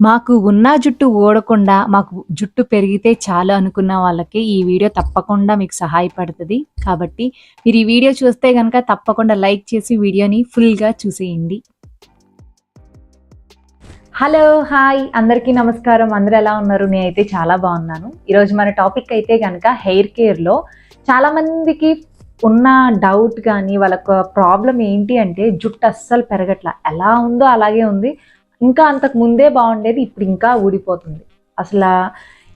మాకు ఉన్న జుట్టు ఊడకుండా, మాకు జుట్టు పెరిగితే చాలు అనుకున్న వాళ్ళకి ఈ వీడియో తప్పకుండా మీకు సహాయపడతది. కాబట్టి మీరు ఈ వీడియో చూస్తే గనక తప్పకుండా లైక్ చేసి వీడియోని ఫుల్‌గా చూసేయండి. హలో! హాయ్! అందరికీ నమస్కారం. అందరూ ఎలా ఉన్నారు? నేనైతే చాలా బాగున్నాను. ఈరోజు మన టాపిక్ అయితే గనక హెయిర్ కేర్‌లో చాలామందికి ఉన్న డౌట్ గానీ, వాళ్ళొక ప్రాబ్లమ్ ఏంటి అంటే జుట్టు అస్సలు పెరగట్ల. ఎలా ఉందో అలాగే ఉంది. ఇంకా అంతకు ముందే బాగుండేది. ఇప్పుడు ఇంకా ఊడిపోతుంది. అసలా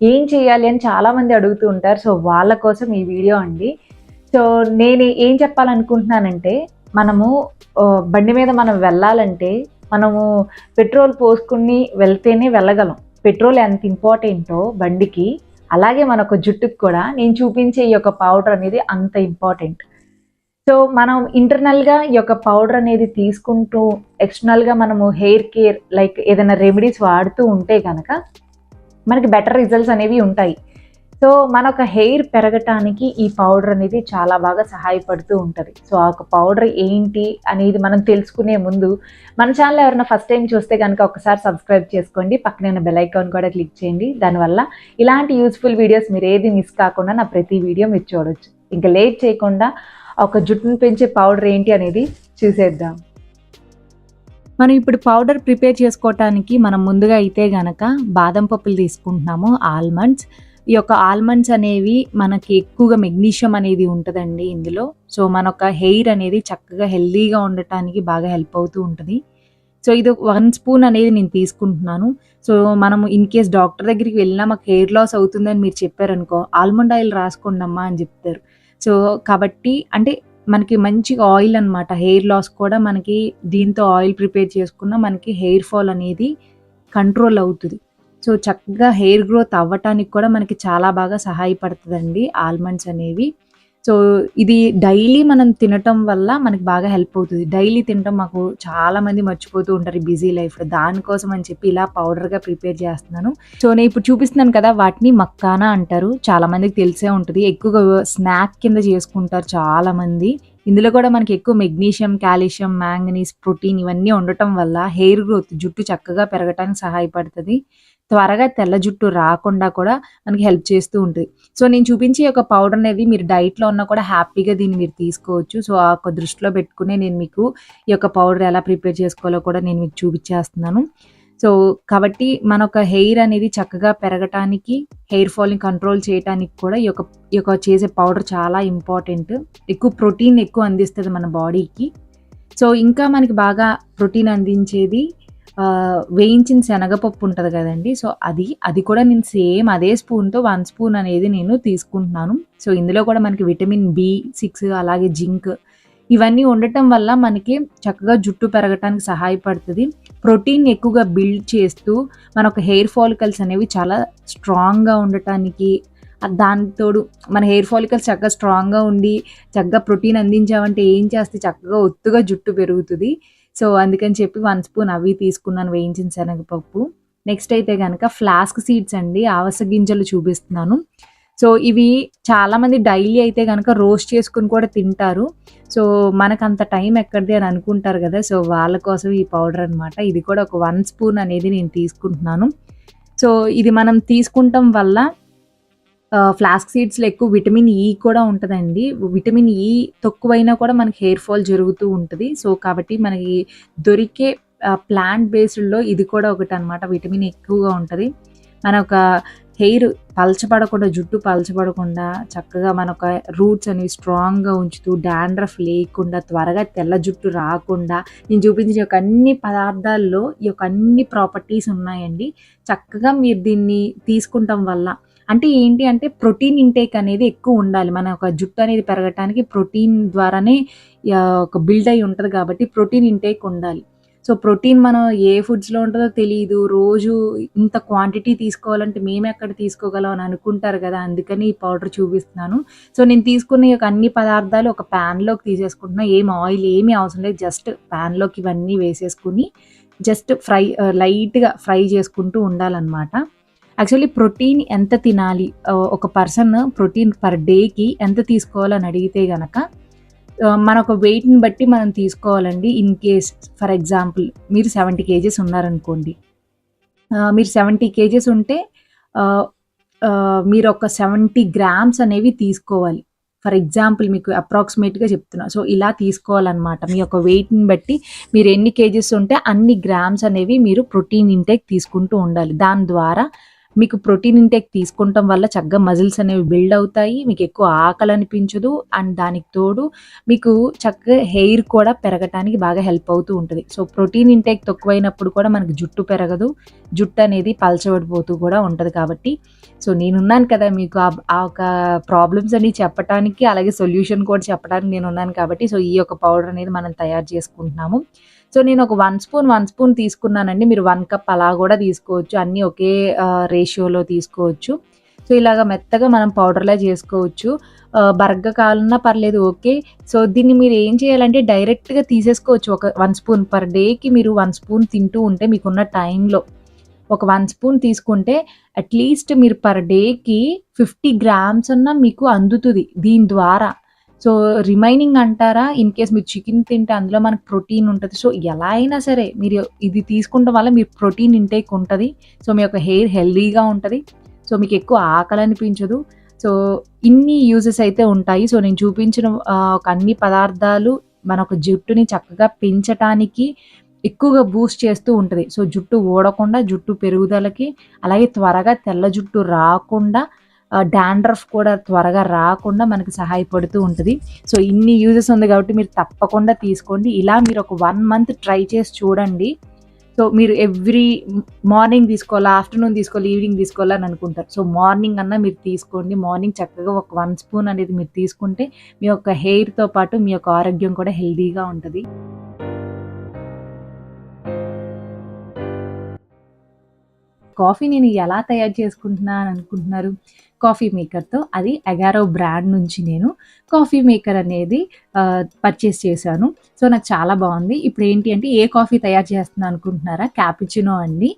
ఏం చేయాలి అని చాలామంది అడుగుతూ ఉంటారు. సో, వాళ్ళ కోసం ఈ వీడియో అండి. సో, నేను ఏం చెప్పాలనుకుంటున్నానంటే, మనము బండి మీద మనం వెళ్ళాలంటే, మనము పెట్రోల్ పోసుకొని వెళ్తేనే వెళ్ళగలం. పెట్రోల్ ఎంత ఇంపార్టెంటో బండికి, అలాగే మనకు జుట్టుకి కూడా నేను చూపించే ఈ యొక్క పౌడర్ అనేది అంత ఇంపార్టెంట్. సో, మనం ఇంటర్నల్‌గా ఈ యొక్క పౌడర్ అనేది తీసుకుంటూ, ఎక్స్టర్నల్‌గా మనము హెయిర్ కేర్ లైక్ ఏదైనా రెమెడీస్ వాడుతూ ఉంటే గనక, మనకి బెటర్ రిజల్ట్స్ అనేవి ఉంటాయి. సో, మనొక హెయిర్ పెరగటానికి ఈ పౌడర్ అనేది చాలా బాగా సహాయపడుతూ ఉంటది. సో, ఆ యొక్క పౌడర్ ఏంటి అనేది మనం తెలుసుకునే ముందు, మన ఛానల్ ఎవరైనా ఫస్ట్ టైమ్ చూస్తే గనక ఒకసారి సబ్స్క్రైబ్ చేసుకోండి. పక్కనే ఉన్న బెల్ ఐకాన్ కూడా క్లిక్ చేయండి. దానివల్ల ఇలాంటి యూజ్‌ఫుల్ వీడియోస్ మీరేది మిస్ కాకుండా నా ప్రతి వీడియో మీరు చూడొచ్చు. ఇంక లేట్ చేయకుండా ఒక జుట్టును పెంచే పౌడర్ ఏంటి అనేది చూసేద్దాం. మనం ఇప్పుడు పౌడర్ ప్రిపేర్ చేసుకోవటానికి మనం ముందుగా అయితే గనక బాదం పప్పులు తీసుకుంటున్నాము, ఆల్మండ్స్. ఈ యొక్క ఆల్మండ్స్ అనేవి మనకి ఎక్కువగా మెగ్నీషియం అనేది ఉంటదండి ఇందులో. సో, మనొక హెయిర్ అనేది చక్కగా హెల్తీగా ఉండటానికి బాగా హెల్ప్ అవుతూ ఉంటది. సో, ఇది 1 స్పూన్ అనేది నేను తీసుకుంటున్నాను. సో, మనము ఇన్ కేస్ డాక్టర్ దగ్గరికి వెళ్ళినా మాకు హెయిర్ లాస్ అవుతుందని మీరు చెప్పారనుకో, ఆల్మండ్ ఆయిల్ రాసుకోండమ్మా అని చెప్తారు. సో, కాబట్టి అంటే మనకి మంచి ఆయిల్ అనమాట. హెయిర్ లాస్ కూడా మనకి దీంతో ఆయిల్ ప్రిపేర్ చేసుకున్న మనకి హెయిర్ ఫాల్ అనేది కంట్రోల్ అవుతది. సో, చక్కగా హెయిర్ గ్రోత్ అవ్వటానికి కూడా మనకి చాలా బాగా సహాయపడతదండి ఆల్మండ్స్ అనేవి. సో, ఇది డైలీ మనం తినటం వల్ల మనకి బాగా హెల్ప్ అవుతది. డైలీ తినటం మాకు చాలామంది మర్చిపోతూ ఉంటారు ఈ బిజీ లైఫ్‌లో. దానికోసం అని చెప్పి ఇలా పౌడర్‌గా ప్రిపేర్ చేస్తున్నాను. సో, నేను ఇప్పుడు చూపిస్తున్నాను కదా! వాటిని మక్కానా అంటారు. చాలా మందికి తెలిసే ఉంటది. ఎక్కువగా స్నాక్ కింద చేసుకుంటారు చాలామంది. ఇందులో కూడా మనకి ఎక్కువ మెగ్నీషియం, కాల్షియం, మాంగనీస్, ప్రోటీన్ ఇవన్నీ ఉండటం వల్ల హెయిర్ గ్రోత్ జుట్టు చక్కగా పెరగటానికి సహాయపడతది. త్వరగా తెల్ల జుట్టు రాకుండా కూడా మనకి హెల్ప్ చేస్తూ ఉంటది. సో, నేను చూపించే ఒక పౌడర్ అనేది మీరు డైట్‌లో ఉన్నా కూడా హ్యాపీగా దీన్ని మీరు తీసుకోవచ్చు. సో, ఆ యొక్క దృష్టిలో పెట్టుకుని నేను మీకు ఈ యొక్క పౌడర్ ఎలా ప్రిపేర్ చేసుకోవాలో కూడా నేను మీకు చూపించేస్తున్నాను. సో, కాబట్టి మనొక హెయిర్ అనేది చక్కగా పెరగటానికి, హెయిర్ ఫాల్‌ని కంట్రోల్ చేయటానికి కూడా ఈ యొక్క చేసే పౌడర్ చాలా ఇంపార్టెంట్. ఎక్కువ ప్రోటీన్ ఎక్కువ అందిస్తది మన బాడీకి. సో, ఇంకా మనకి బాగా ప్రోటీన్ అందించేది వేయించిన శనగపప్పు ఉంటది గదండీ! సో, అది కూడా నేను సేమ్ అదే స్పూన్‌తో 1 స్పూన్ అనేది నేను తీసుకుంటున్నాను. సో, ఇందులో కూడా మనకి విటమిన్ బి6 అలాగే జింక్ ఇవన్నీ ఉండటం వల్ల మనకి చక్కగా జుట్టు పెరగటానికి సహాయపడతది. ప్రోటీన్ ఎక్కువగా బిల్డ్ చేస్తూ మనొక హెయిర్ ఫాలికల్స్ అనేవి చాలా స్ట్రాంగ్‌గా ఉండటానికి దానికి తోడు మన హెయిర్ ఫాలికల్స్ చక్కగా స్ట్రాంగ్‌గా ఉండి చక్కగా ప్రోటీన్ అందించామంటే ఏం చేస్తే చక్కగా ఒత్తుగా జుట్టు పెరుగుతది. సో, అందుకని చెప్పి 1 స్పూన్ అవి తీసుకున్నాను వేయించిన శనగపప్పు. నెక్స్ట్ అయితే గనక ఫ్లాస్క్ సీడ్స్ అండి. అవిసె గింజలు చూపిస్తున్నాను. సో, ఇవి చాలామంది డైలీ అయితే గనక రోస్ట్ చేసుకొని కూడా తింటారు. సో, మనకంత టైం ఎక్కడిది అని అనుకుంటారు గదా! సో, వాళ్ళ కోసం ఈ పౌడర్ అనమాట. ఇది కూడా ఒక 1 స్పూన్ అనేది నేను తీసుకుంటున్నాను. సో, ఇది మనం తీసుకుంటం వల్ల ఫ్లాక్స్ సీడ్స్‌లో ఎక్కువ విటమిన్ ఇ కూడా ఉంటదండి. విటమిన్ ఇ తక్కువైనా కూడా మనకి హెయిర్ ఫాల్ జరుగుతూ ఉంటది. సో, కాబట్టి మనకి దొరికే ప్లాంట్ బేస్డ్‌లో ఇది కూడా ఒకటనమాట. విటమిన్ ఎక్కువగా ఉంటది. మన ఒక హెయిర్ పలచబడకుండా, జుట్టు పలచబడకుండా చక్కగా మనొక రూట్స్ అనేవి స్ట్రాంగ్‌గా ఉంచుతూ, డాండ్రఫ్ లేకుండా, త్వరగా తెల్ల జుట్టు రాకుండా నేను చూపించిన యొక్క అన్ని పదార్థాల్లో ఈ యొక్క అన్ని ప్రాపర్టీస్ ఉన్నాయండి. చక్కగా మీరు దీన్ని తీసుకుంటం వల్ల అంటే ఏంటి అంటే ప్రోటీన్ ఇంటేక్ అనేది ఎక్కువ ఉండాలి. మన ఒక జుట్టు అనేది పెరగటానికి ప్రోటీన్ ద్వారానే ఒక బిల్డ్ అయ్యి ఉంటది కాబట్టి ప్రోటీన్ ఇంటేక్ ఉండాలి. సో, ప్రోటీన్ మనం ఏ ఫుడ్స్‌లో ఉంటదో తెలీదు. రోజు ఇంత క్వాంటిటీ తీసుకోవాలంటే మేమెక్కడ తీసుకోగలం అని అనుకుంటారు గదా! అందుకని ఈ పౌడర్ చూపిస్తున్నాను. సో, నేను తీసుకున్న ఈ యొక్క అన్ని పదార్థాలు ఒక ప్యాన్‌లోకి తీసేసుకుంటున్నా. ఏం ఆయిల్ ఏమి అవసరం లేదు. జస్ట్ ప్యాన్‌లోకి ఇవన్నీ వేసేసుకొని జస్ట్ లైట్‌గా ఫ్రై చేసుకుంటూ ఉండాలనమాట. యాక్చువల్లీ ప్రోటీన్ ఎంత తినాలి? ఒక పర్సన్ ప్రోటీన్ పర్ డేకి ఎంత తీసుకోవాలని అడిగితే గనక మన ఒక వెయిట్‌ని బట్టి మనం తీసుకోవాలండి. ఇన్ కేస్ ఫర్ ఎగ్జాంపుల్ మీరు 70 కేజీస్ ఉన్నారనుకోండి. మీరు 70 కేజెస్ ఉంటే మీరు ఒక 70 గ్రామ్స్ అనేవి తీసుకోవాలి. ఫర్ ఎగ్జాంపుల్ మీకు అప్రాక్సిమేట్‌గా చెప్తున్నా. సో, ఇలా తీసుకోవాలనమాట. మీ యొక్క వెయిట్‌ని బట్టి మీరు ఎన్ని కేజెస్ ఉంటే అన్ని గ్రామ్స్ అనేవి మీరు ప్రోటీన్ ఇంటేక్ తీసుకుంటూ ఉండాలి. దాని ద్వారా మీకు ప్రోటీన్ ఇంటేక్ తీసుకుంటం వల్ల చక్కగా మజిల్స్ అనేవి బిల్డ్ అవుతాయి. మీకు ఎక్కువ ఆకలి అనిపించదు. అండ్ దానికి తోడు మీకు చక్కగా హెయిర్ కూడా పెరగటానికి బాగా హెల్ప్ అవుతూ ఉంటది. సో, ప్రోటీన్ ఇంటేక్ తక్కువైనప్పుడు కూడా మనకి జుట్టు పెరగదు. జుట్టు అనేది పలచబడిపోతూ కూడా ఉంటది కాబట్టి, సో, నేనున్నాను కదా మీకు ఆ ఒక ప్రాబ్లమ్స్ అన్ని చెప్పటానికి, అలాగే సొల్యూషన్ కూడా చెప్పడానికి నేనున్నాను కాబట్టి, సో, ఈ యొక్క పౌడర్ అనేది మనం తయారు చేసుకుంటున్నాము. సో, నేను ఒక 1 స్పూన్ తీసుకున్నానండి. మీరు 1 కప్ అలా కూడా తీసుకోవచ్చు. అన్నీ ఒకే రేషియోలో తీసుకోవచ్చు. సో, ఇలాగ మెత్తగా మనం పౌడర్‌లా చేసుకోవచ్చు. బరగ్గా కావాలన్నా పర్లేదు ఓకే. సో, దీన్ని మీరు ఏం చేయాలంటే డైరెక్ట్‌గా తీసేసుకోవచ్చు. ఒక 1 స్పూన్ పర్ డేకి మీరు 1 స్పూన్ తింటూ ఉంటే మీకున్న టైంలో ఒక 1 స్పూన్ తీసుకుంటే అట్‌లీస్ట్ మీరు పర్ డేకి 50 గ్రామ్స్ అన్నా మీకు అందుతుంది దీని ద్వారా. సో, రిమైనింగ్ అంటారా, ఇన్ కేస్ మీరు చికెన్ తింటే అందులో మనకు ప్రోటీన్ ఉంటది. సో, ఎలా అయినా సరే మీరు ఇది తీసుకుంటం వల్ల మీకు ప్రోటీన్ ఇంటేక్ ఉంటది. సో, మీ యొక్క హెయిర్ హెల్తీగా ఉంటది. సో, మీకు ఎక్కువ ఆకలి అనిపించదు. సో, ఇన్ని యూజెస్ అయితే ఉంటాయి. సో, నేను చూపించిన ఒక అన్ని పదార్థాలు మన ఒక జుట్టుని చక్కగా పెంచటానికి ఎక్కువగా బూస్ట్ చేస్తూ ఉంటది. సో, జుట్టు ఊడకుండా, జుట్టు పెరుగుదలకి, అలాగే త్వరగా తెల్ల జుట్టు రాకుండా, డాండ్రఫ్ కూడా త్వరగా రాకుండా మనకి సహాయపడుతూ ఉంటది. సో, ఇన్ని యూజెస్ ఉంది కాబట్టి మీరు తప్పకుండా తీసుకోండి. ఇలా మీరు ఒక 1 మంత్ ట్రై చేసి చూడండి. సో, మీరు ఎవ్రీ మార్నింగ్ తీసుకోవాలా, ఆఫ్టర్‌నూన్ తీసుకోవాలి, ఈవినింగ్ తీసుకోవాలా అని అనుకుంటారు. సో, మార్నింగ్ అన్నా మీరు తీసుకోండి. మార్నింగ్ చక్కగా ఒక 1 స్పూన్ అనేది మీరు తీసుకుంటే మీ యొక్క హెయిర్‌తో పాటు మీ యొక్క ఆరోగ్యం కూడా హెల్తీగా ఉంటది. కాఫీ నేను ఎలా తయారు చేసుకుంటున్నా అని అనుకుంటున్నారు? కాఫీ మేకర్‌తో. అది అగారో బ్రాండ్ నుంచి నేను కాఫీ మేకర్ అనేది పర్చేస్ చేశాను. సో, నాకు చాలా బావుంది. ఇప్పుడేంటి అంటే ఏ కాఫీ తయారు చేస్తున్నా అనుకుంటున్నారా? క్యాపుచినో అండి.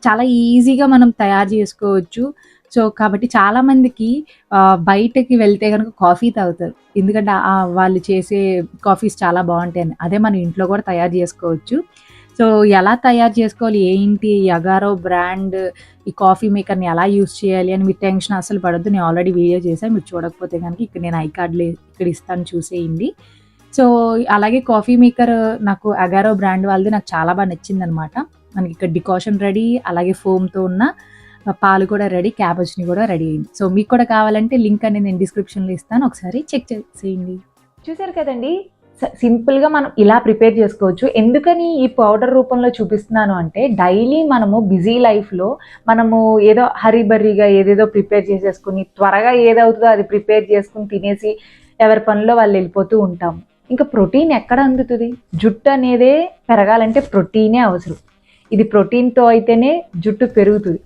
చాలా ఈజీగా మనం తయారు చేసుకోవచ్చు. సో, కాబట్టి చాలామందికి బయటకి వెళ్తే గనుక కాఫీ తాగుతారు. ఎందుకంటే వాళ్ళు చేసే కాఫీస్ చాలా బావుంటాయని. అదే మనం ఇంట్లో కూడా తయారు చేసుకోవచ్చు. సో, ఎలా తయారు చేసుకోవాలి, ఏంటి, ఈ అగారో బ్రాండ్ ఈ కాఫీ మేకర్‌ని ఎలా యూజ్ చేయాలి అని మీరు టెన్షన్ అస్సలు పడొద్దు. నేను ఆల్రెడీ వీడియో చేశాను. మీరు చూడకపోతే గనుక ఇక్కడ నేను ఐ కార్డ్‌లో ఇక్కడ ఇస్తాను చూసేయండి. సో, అలాగే కాఫీ మేకర్ నాకు అగారో బ్రాండ్ వాళ్ళది నాకు చాలా బాగా నచ్చిందనమాట. మనకి ఇక్కడ డికాషన్ రెడీ, అలాగే ఫోమ్‌తో ఉన్న పాలు కూడా రెడీ, క్యాపుచినో కూడా రెడీ అయింది. సో, మీకు కూడా కావాలంటే లింక్ అనేది నేను డిస్క్రిప్షన్‌లో ఇస్తాను. ఒకసారి చెక్ చేసేయండి. చూసారు కదండి, సింపుల్గా మనం ఇలా ప్రిపేర్ చేసుకోవచ్చు. ఎందుకని ఈ పౌడర్ రూపంలో చూపిస్తున్నాను అంటే, డైలీ మనము బిజీ లైఫ్లో మనము ఏదో హరీబరీగా ఏదేదో ప్రిపేర్ చేసేసుకుని త్వరగా ఏదవుతుందో అది ప్రిపేర్ చేసుకుని తినేసి ఎవరి పనిలో వాళ్ళు వెళ్ళిపోతూ ఉంటాం. ఇంకా ప్రోటీన్ ఎక్కడ అందుతుంది? జుట్టు అనేదే పెరగాలంటే ప్రోటీనే అవసరం. ఇది ప్రోటీన్తో అయితేనే జుట్టు పెరుగుతుంది.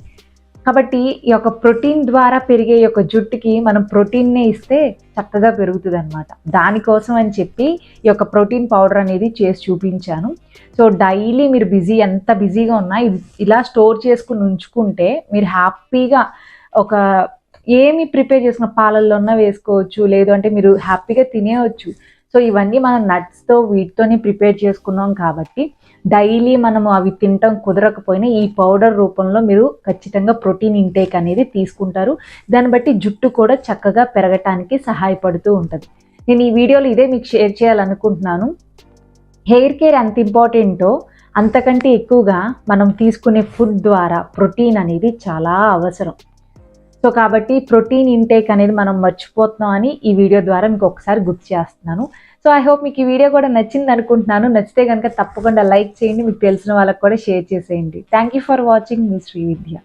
కాబట్టి ఈ యొక్క ప్రోటీన్ ద్వారా పెరిగే యొక్క జుట్టుకి మనం ప్రోటీన్నే ఇస్తే చక్కగా పెరుగుతుంది అనమాట. దానికోసం అని చెప్పి ఈ యొక్క ప్రోటీన్ పౌడర్ అనేది చేసి చూపించాను. సో, డైలీ మీరు ఎంత బిజీగా ఉన్నా ఇది ఇలా స్టోర్ చేసుకుని ఉంచుకుంటే మీరు హ్యాపీగా ఒక ఏమి ప్రిపేర్ చేసుకున్న పాలల్లోన్నా వేసుకోవచ్చు, లేదు అంటే మీరు హ్యాపీగా తినేయచ్చు. సో, ఇవన్నీ మనం నట్స్తో వీటితోనే ప్రిపేర్ చేసుకున్నాం కాబట్టి డైలీ మనము అవి తినటం కుదరకపోయినా ఈ పౌడర్ రూపంలో మీరు ఖచ్చితంగా ప్రోటీన్ ఇంటేక్ అనేది తీసుకుంటారు. దాన్ని బట్టి జుట్టు కూడా చక్కగా పెరగటానికి సహాయపడుతూ ఉంటుంది. నేను ఈ వీడియోలో ఇదే మీకు షేర్ చేయాలనుకుంటున్నాను. హెయిర్ కేర్ ఎంత ఇంపార్టెంటో అంతకంటే ఎక్కువగా మనం తీసుకునే ఫుడ్ ద్వారా ప్రోటీన్ అనేది చాలా అవసరం. సో, కాబట్టి ప్రోటీన్ ఇంటేక్ అనేది మనం మర్చిపోతున్నాం అని ఈ వీడియో ద్వారా మీకు ఒకసారి గుర్తు చేస్తున్నాను. సో, ఐ హోప్ మీకు ఈ వీడియో కూడా నచ్చింది అనుకుంటున్నాను. నచ్చితే కనుక తప్పకుండా లైక్ చేయండి. మీకు తెలిసిన వాళ్ళకి కూడా షేర్ చేసేయండి. Thank you for watching. Me Srividya.